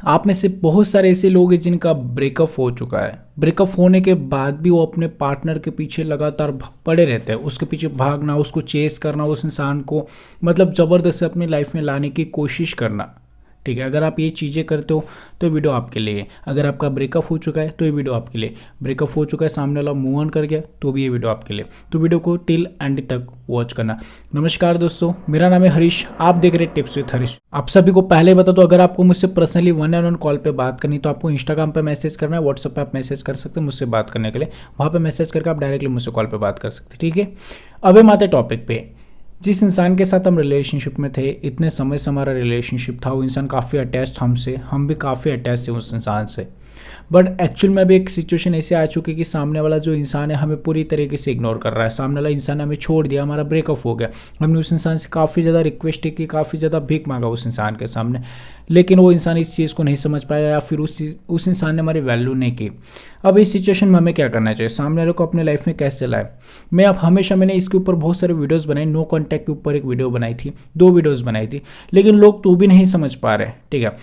आप में से बहुत सारे ऐसे लोग हैं जिनका ब्रेकअप हो चुका है। ब्रेकअप होने के बाद भी वो अपने पार्टनर के पीछे लगातार पड़े रहते हैं, उसके पीछे भागना, उसको चेस करना, उस इंसान को मतलब ज़बरदस्ती अपनी लाइफ में लाने की कोशिश करना। ठीक है, अगर आप ये चीज़ें करते हो तो वीडियो आपके लिए है। अगर आपका ब्रेकअप हो चुका है तो ये वीडियो आपके लिए। ब्रेकअप हो चुका है, सामने वाला मूव ऑन कर गया तो भी ये वीडियो आपके लिए। तो वीडियो को टिल एंड तक वॉच करना। नमस्कार दोस्तों, मेरा नाम है हरीश, आप देख रहे हैं टिप्स विद हरीश। आप सभी को पहले बता दो, अगर आपको मुझसे पर्सनली 1-on-1 कॉल पे बात करनी तो आपको इंस्टाग्राम पे मैसेज करना है, व्हाट्सएप पे आप मैसेज कर सकते हैं मुझसे बात करने के लिए। वहाँ पे मैसेज करके आप डायरेक्टली मुझसे कॉल पे बात कर सकते हैं। ठीक है, अब हम आते टॉपिक पे। जिस इंसान के साथ हम रिलेशनशिप में थे, इतने समय से हमारा रिलेशनशिप था, वो इंसान काफ़ी अटैच था हमसे, हम भी काफ़ी अटैच थे उस इंसान से। बट एक्चुअल में अभी एक सिचुएशन ऐसे आ चुकी है कि सामने वाला जो इंसान है हमें पूरी तरीके से इग्नोर कर रहा है। सामने वाला इंसान ने हमें छोड़ दिया, हमारा ब्रेकअप हो गया। हमने उस इंसान से काफ़ी ज़्यादा रिक्वेस्ट की, काफ़ी ज़्यादा भीख मांगा उस इंसान के सामने, लेकिन वो इंसान इस चीज़ को नहीं समझ पाया या फिर उस इंसान ने हमारी वैल्यू नहीं की। अब इस सिचुएशन में हमें क्या करना चाहिए, सामने वाले को अपने लाइफ में कैसे लाए। मैंने इसके ऊपर बहुत सारे वीडियोस बनाए। नो कॉन्टैक्ट के ऊपर एक वीडियो बनाई थी, 2 वीडियोस बनाई थी, लेकिन लोग तो भी नहीं समझ पा रहे। ठीक है,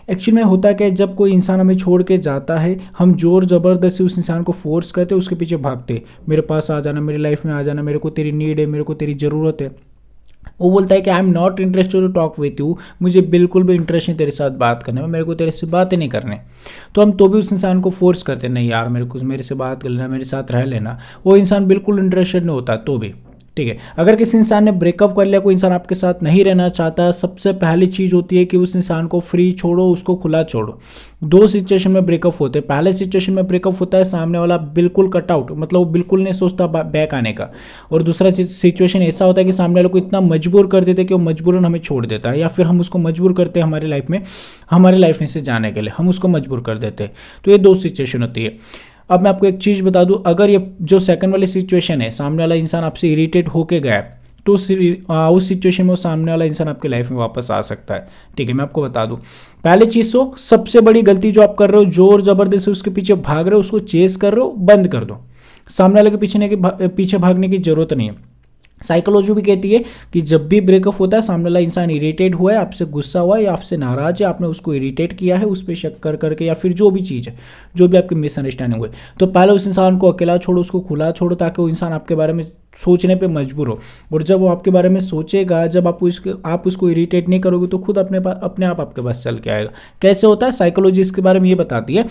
एक्चुअली में होता क्या है, जब कोई इंसान हमें छोड़ के जाता है, हम जोर ज़बरदस्ती उस इंसान को फोर्स करते, उसके पीछे भागते, मेरे पास आ जाना, मेरी लाइफ में आ जाना, मेरे को तेरी नीड है, मेरे को तेरी ज़रूरत है। वो बोलता है कि I am not interested to talk with you, मुझे बिल्कुल भी इंटरेस्ट नहीं तेरे साथ बात करने में, मेरे को तेरे से बातें नहीं करने। तो हम तो भी उस इंसान को फोर्स करते, नहीं यार मेरे से बात कर लेना, मेरे साथ रह लेना। वो इंसान बिल्कुल इंटरेस्टेड नहीं होता तो भी। ठीक है, अगर किसी इंसान ने ब्रेकअप कर लिया, कोई इंसान आपके साथ नहीं रहना चाहता, सबसे पहली चीज़ होती है कि उस इंसान को फ्री छोड़ो, उसको खुला छोड़ो। 2 सिचुएशन में ब्रेकअप होते हैं। पहले सिचुएशन में ब्रेकअप होता है, सामने वाला बिल्कुल कट आउट, मतलब वो बिल्कुल नहीं सोचता बैक आने का। और दूसरा सिचुएशन ऐसा होता है कि सामने वाले को इतना मजबूर कर देते कि वो मजबूरन हमें छोड़ देता है, या फिर हम उसको मजबूर करते हैं हमारे लाइफ में से जाने के लिए, हम उसको मजबूर कर देते हैं। तो ये 2 सिचुएशन होती है। अब मैं आपको एक चीज़ बता दूं, अगर ये जो सेकंड वाली सिचुएशन है, सामने वाला इंसान आपसे इरिटेट होके गया, तो उस सिचुएशन में वो सामने वाला इंसान आपके लाइफ में वापस आ सकता है। ठीक है, मैं आपको बता दूं, पहले चीज़ तो सबसे बड़ी गलती जो आप कर रहे हो, जोर जबरदस्ती उसके पीछे भाग रहे हो, उसको चेस कर रहे हो, बंद कर दो। सामने वाले के पीछे भागने की जरूरत नहीं है। साइकोलॉजी भी कहती है कि जब भी ब्रेकअप होता है, सामने वाला इंसान इरिटेट हुआ है, आपसे गुस्सा हुआ है या आपसे नाराज है, आपने उसको इरिटेट किया है, उस पर शक कर करके, या फिर जो भी चीज़ है, जो भी आपकी मिसअंडरस्टैंडिंग हुई, तो पहले उस इंसान को अकेला छोड़ो, उसको खुला छोड़ो, ताकि वो इंसान आपके बारे में सोचने पे मजबूर हो। और जब वो आपके बारे में सोचेगा, जब आप उसको इरिटेट नहीं करोगे, तो खुद अपने आप आपके पास चल के आएगा। कैसे होता है, साइकोलॉजी इसके बारे में ये बताती है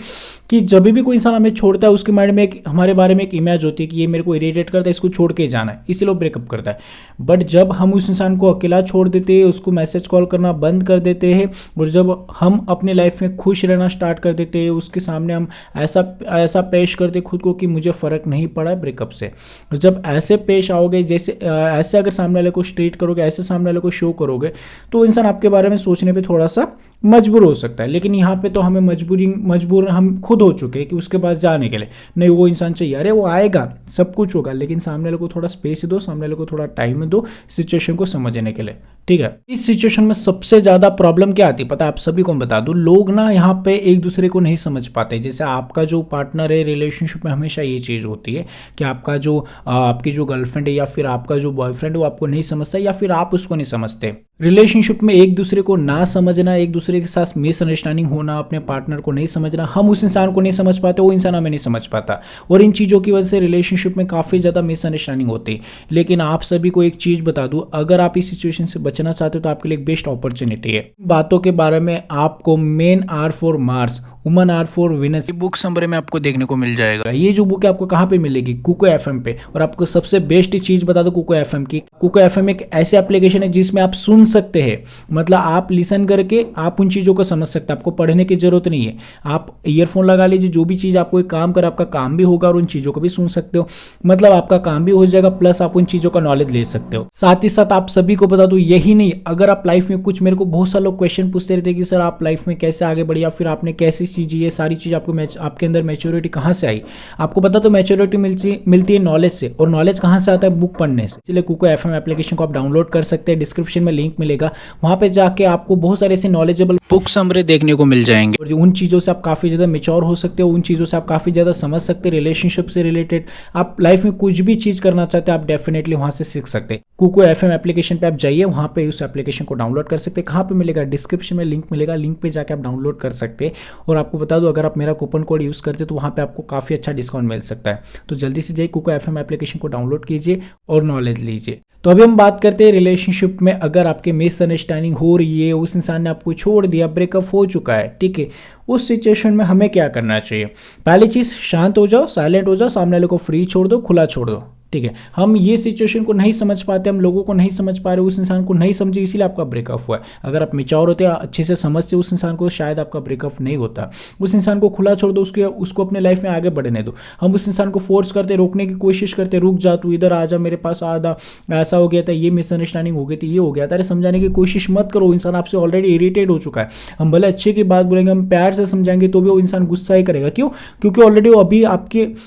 कि जब भी कोई इंसान हमें छोड़ता है, उसके माइंड में हमारे बारे में एक इमेज होती है कि ये मेरे को इरिटेट करता है, इसको छोड़ के जाना है, इसलिए वो ब्रेकअप करता है। बट जब हम उस इंसान को अकेला छोड़ देते हैं, उसको मैसेज कॉल करना बंद कर देते हैं, और जब हम अपनी लाइफ में खुश रहना स्टार्ट कर देते हैं, उसके सामने हम ऐसा पेश करते खुद को कि मुझे फ़र्क नहीं पड़ा है ब्रेकअप से। जब ऐसे पेश आओगे, जैसे ऐसे अगर सामने वाले को ट्रीट करोगे, ऐसे सामने वाले को शो करोगे, तो इंसान आपके बारे में सोचने पे थोड़ा सा मजबूर हो सकता है। लेकिन यहाँ पे तो हमें मजबूर हम खुद हो चुके हैं कि उसके पास जाने के लिए नहीं, वो इंसान चाहिए, अरे वो आएगा, सब कुछ होगा, लेकिन सामने वाले को थोड़ा स्पेस दो, सामने वाले को थोड़ा टाइम दो सिचुएशन को समझने के लिए। ठीक है, इस सिचुएशन में सबसे ज़्यादा प्रॉब्लम क्या आती है पता है, आप सभी को बता दूं, लोग ना यहाँ पे एक दूसरे को नहीं समझ पाते। जैसे आपका जो पार्टनर है रिलेशनशिप में, हमेशा ये चीज़ होती है कि आपकी जो गर्लफ्रेंड है या फिर आपका जो बॉयफ्रेंड है वो आपको नहीं समझता, या फिर आप उसको नहीं समझते। रिलेशनशिप में एक दूसरे को ना समझना, एक दूसरे के साथ मिसअंडरस्टैंडिंग होना, अपने पार्टनर को नहीं समझना, हम उस इंसान को नहीं समझ पाते, वो इंसान हमें नहीं समझ पाता, और इन चीज़ों की वजह से रिलेशनशिप में काफ़ी ज़्यादा मिसअंडरस्टैंडिंग होती है। लेकिन आप सभी को एक चीज़ बता दूं, अगर आप इस सिचुएशन से बचना चाहते हो तो आपके लिए एक बेस्ट अपॉर्चुनिटी है। बातों के बारे में आपको men are for Mars, women are for Venus, book summary में आपको देखने को मिल जाएगा। ये जो बुक है आपको कहाँ पे मिलेगी, कुको एफएम पे। और आपको सबसे बेस्ट चीज़ बता दो कुको एफएम की, कुको एफएम एक ऐसी एप्लीकेशन है जिसमें आप सुन सकते हैं, मतलब आप लिसन करके आप उन चीज़ों को समझ सकते हैं, आपको पढ़ने की जरूरत नहीं है। आप ईयरफोन लगा लीजिए, जो भी चीज़ आपको एक काम करे, आपका काम भी होगा और उन चीज़ों को भी सुन सकते हो, मतलब आपका काम भी हो जाएगा, प्लस आप उन चीज़ों का नॉलेज ले सकते हो। साथ ही साथ आप सभी को बता दो, यही नहीं, अगर आप लाइफ में कुछ, मेरे को बहुत सारे लोग क्वेश्चन पूछते रहते कि सर आप लाइफ में कैसे आगे बढ़े, या फिर आपने कैसी चीज़, ये सारी चीज़ आपके अंदर मैच्योरिटी कहाँ से आई। आपको पता तो मैच्योरिटी मिलती है नॉलेज से, और नॉलेज कहाँ से आता है, बुक पढ़ने से। इसलिए कुको एफएम एप्लीकेशन को आप डाउनलोड कर सकते हैं, डिस्क्रिप्शन में लिंक मिलेगा, वहाँ पे जाके आपको बहुत सारे ऐसे नॉलेजेबल बुक्स हमरे देखने को मिल जाएंगे और उन चीज़ों से आप काफ़ी ज़्यादा मेच्योर हो सकते हो, उन चीज़ों से आप काफ़ी ज़्यादा समझ सकते हैं, रिलेशनशिप से रिलेटेड आप लाइफ में कुछ भी चीज़ करना चाहते हैं आप डेफिनेटली वहाँ से सीख सकते हैं। कुको एफएम एप्लीकेशन पे आप जाइए, वहाँ पे उस एप्लीकेशन को डाउनलोड कर सकते हैं। कहाँ पे मिलेगा? डिस्क्रिप्शन में लिंक मिलेगा, लिंक पे जाके आप डाउनलोड कर सकते हैं। और आपको बता दूं, अगर आप मेरा कूपन कोड यूज़ करते तो वहाँ पे आपको काफ़ी अच्छा डिस्काउंट मिल सकता है। तो जल्दी से जाइए कुको एफएम एप्लीकेशन को डाउनलोड कीजिए और नॉलेज लीजिए। तो अभी हम बात करते हैं रिलेशनशिप में, अगर आपके मिसअंडरस्टैंडिंग हो रही है, उस इंसान ने आपको छोड़ दिया, ब्रेकअप हो चुका है, ठीक है, उस सिचुएशन में हमें क्या करना चाहिए? पहली चीज़, शांत हो जाओ, साइलेंट हो जाओ, सामने वाले को फ्री छोड़ दो, खुला छोड़ दो, ठीक है। हम ये सिचुएशन को नहीं समझ पाते, हम लोगों को नहीं समझ पा रहे, उस इंसान को नहीं समझे, इसीलिए आपका ब्रेकअप हुआ है। अगर आप मेच्योर होते, अच्छे से समझते उस इंसान को, शायद आपका ब्रेकअप नहीं होता। उस इंसान को खुला छोड़ दो, उसको अपने लाइफ में आगे बढ़ने दो। हम उस इंसान को फोर्स करते, रोकने की कोशिश करते, रुक जा, तू इधर आ जा, मेरे पास आ जा, ऐसा हो गया था, ये मिसअंडरस्टैंडिंग हो गई थी, ये हो गया था। अरे समझाने की कोशिश मत करो, इंसान आपसे ऑलरेडी इरिटेट हो चुका है। हम भले अच्छे की बात बोलेंगे, हम प्यार से समझाएंगे तो भी वो इंसान गुस्सा ही करेगा। क्यों? क्योंकि ऑलरेडी वो अभी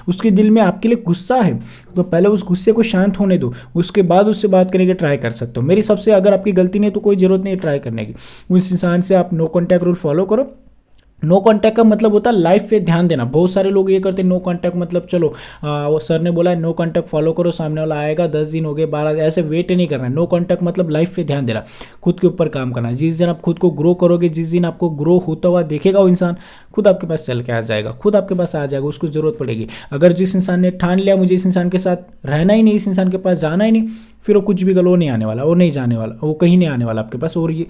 उसके दिल में आपके लिए गुस्सा है। तो पहले उस गुस्से को शांत होने दो, उसके बाद उससे बात करने की ट्राई कर सकते हो। मेरी सबसे, अगर आपकी गलती नहीं तो कोई जरूरत नहीं है ट्राई करने की। उस इंसान से आप नो कॉन्टैक्ट रूल फॉलो करो। नो कॉन्टैक्ट का मतलब होता है लाइफ पे ध्यान देना। बहुत सारे लोग ये करते हैं, नो कॉन्टैक्ट मतलब चलो वो सर ने बोला है नो कॉन्टैक्ट फॉलो करो, सामने वाला आएगा, 10 दिन हो गए, 12 दिन, ऐसे वेट नहीं करना है। नो कॉन्टैक्ट मतलब लाइफ पे ध्यान देना, खुद के ऊपर काम करना। जिस दिन आप खुद को ग्रो करोगे, जिस दिन आपको ग्रो होता हुआ देखेगा वो इंसान, खुद आपके पास चल के आ जाएगा, खुद आपके पास आ जाएगा, उसको जरूरत पड़ेगी। अगर जिस इंसान ने ठान लिया मुझे इस इंसान के साथ रहना ही नहीं, इस इंसान के पास जाना ही नहीं, फिर वो कुछ भी गलो नहीं आने वाला, वो नहीं जाने वाला, वो कहीं नहीं आने वाला आपके पास। और ये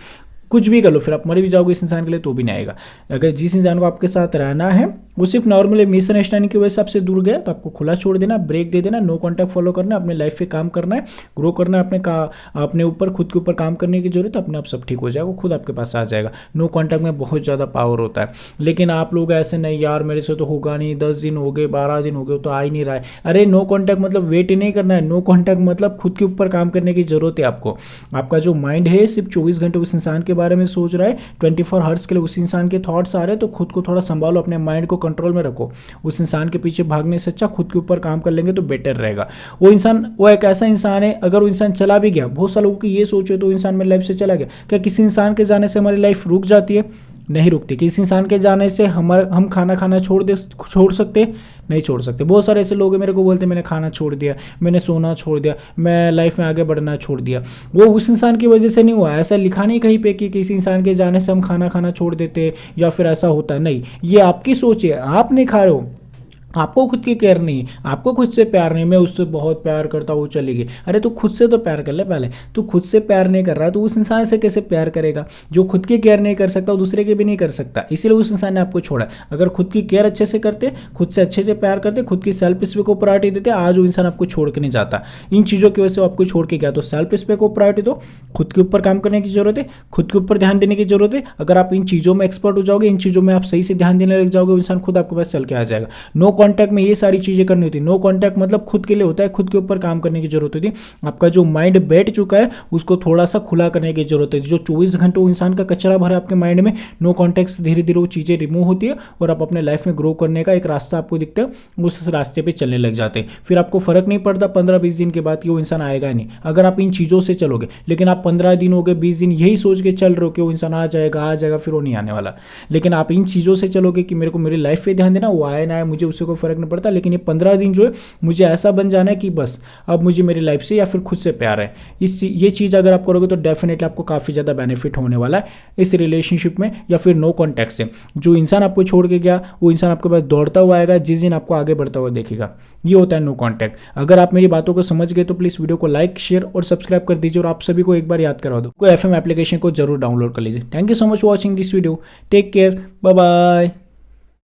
कुछ भी कर लो, फिर आप मर भी जाओगे इस इंसान के लिए तो भी नहीं आएगा। अगर जिस इंसान को आपके साथ रहना है वो सिर्फ नॉर्मली मिसअंडरस्टैंडिंग की वजह से आपसे दूर गया, तो आपको खुला छोड़ देना, ब्रेक दे देना, नो कॉन्टैक्ट फॉलो करना, अपने लाइफ पे काम करना है, ग्रो करना है, अपने ऊपर, खुद के ऊपर काम करने की जरूरत है, अपने आप सब ठीक हो जाएगा, खुद आपके पास आ जाएगा। नो कॉन्टैक्ट में बहुत ज़्यादा पावर होता है। लेकिन आप लोग ऐसे नहीं, यार मेरे से तो होगा नहीं, 10 दिन हो गए, 12 दिन हो गए तो आ ही नहीं रहा है। अरे नो कॉन्टैक्ट मतलब वेट ही नहीं करना है, नो कॉन्टैक्ट मतलब खुद के ऊपर काम करने की जरूरत है आपको। आपका जो माइंड है सिर्फ 24 घंटे उस इंसान के बारे में सोच रहा है, 24 हर्ट्ज के लिए उस इंसान के थॉट्स आ रहे हैं, तो खुद को थोड़ा संभालो, अपने माइंड को कंट्रोल में रखो। उस इंसान के पीछे भागने से अच्छा खुद के ऊपर काम कर लेंगे तो बेटर रहेगा। वो एक ऐसा इंसान है, अगर वो इंसान चला भी गया, बहुत सारे लोगों की ये सोच है तो इंसान मेरी लाइफ से चला गया, क्या किसी इंसान के जाने से हमारी लाइफ रुक जाती है? नहीं रुकती। किसी इंसान के जाने से हम खाना खाना छोड़ सकते? नहीं छोड़ सकते। बहुत सारे ऐसे लोग हैं मेरे को बोलते हैं मैंने खाना छोड़ दिया, मैंने सोना छोड़ दिया, मैं लाइफ में आगे बढ़ना छोड़ दिया। वो उस इंसान की वजह से नहीं हुआ। ऐसा लिखा नहीं कहीं पे कि किसी इंसान के जाने से हम खाना खाना छोड़ देते या फिर ऐसा होता है। नहीं, ये आपकी सोच है, आप नहीं खा रहे हो, आपको खुद की केयर नहीं, आपको खुद से प्यार नहीं। मैं उससे बहुत प्यार करता हूँ, चली गई। अरे तो खुद से तो प्यार कर ले पहले। तू खुद से प्यार नहीं कर रहा तो उस इंसान से कैसे प्यार करेगा? जो खुद की केयर नहीं कर सकता वो दूसरे की भी नहीं कर सकता, इसीलिए उस इंसान ने आपको छोड़ा। अगर खुद की केयर अच्छे से करते, खुद से अच्छे से प्यार करते, खुद की सेल्फ रिस्पेक्ट को प्रायोरिटी देते, आज वो इंसान आपको छोड़ के नहीं जाता। इन चीज़ों की वजह से आपको छोड़ के गया। तो सेल्फ रिस्पेक्ट को प्रायोरिटी दो, खुद के ऊपर काम करने की जरूरत है, खुद के ऊपर ध्यान देने की जरूरत है। अगर आप इन चीज़ों में एक्सपर्ट हो जाओगे, इन चीज़ों में आप सही से ध्यान देने लग जाओगे, वो इंसान खुद आपके पास चल के आ जाएगा। नो कॉन्टैक्ट में ये सारी चीजें करनी होती है। नो कॉन्टैक्ट मतलब खुद के लिए होता है, खुद के ऊपर काम करने की जरूरत होती है। आपका जो माइंड बैठ चुका है उसको थोड़ा सा खुला करने की जरूरत है। जो 24 घंटे वो इंसान का कचरा भरा आपके माइंड में, नो कॉन्टैक्ट से धीरे धीरे वो चीजें रिमूव होती है और आप अपने लाइफ में ग्रो करने का एक रास्ता आपको दिखता है, उस रास्ते पे चलने लग जाते हैं। फिर आपको फर्क नहीं पड़ता 15-20 दिन के बाद कि वो इंसान आएगा ही नहीं, अगर आप इन चीजों से चलोगे। लेकिन आप 15 दिन हो गए, 20 दिन यही सोच के चल रहे हो कि वो इंसान आ जाएगा, फिर वो नहीं आने वाला। लेकिन आप इन चीजों से चलोगे कि मेरे को मेरी लाइफ पे ध्यान देना, वो आए ना आए मुझे उससे कोई फर्क नहीं पड़ता, लेकिन ये 15 दिन जो है मुझे ऐसा बन जाना है कि बस अब मुझे मेरी लाइफ से या फिर खुद से प्यार है। ये चीज़ अगर आप करोगे तो डेफिनेटली आपको काफ़ी ज़्यादा बेनिफिट होने वाला है इस रिलेशनशिप में या फिर नो कॉन्टैक्ट से। जो इंसान आपको छोड़ के गया वो इंसान आपके पास दौड़ता हुआ आएगा जिस दिन आपको आगे बढ़ता हुआ देखेगा। ये होता है नो कॉन्टैक्ट। अगर आप मेरी बातों को समझ गए तो प्लीज़ वीडियो को लाइक, शेयर और सब्सक्राइब कर दीजिए और आप सभी को एक बार याद करा दो, कोई एफएम एप्लीकेशन को जरूर डाउनलोड कर लीजिए। Thank you so much for watching this video. Take care, bye bye.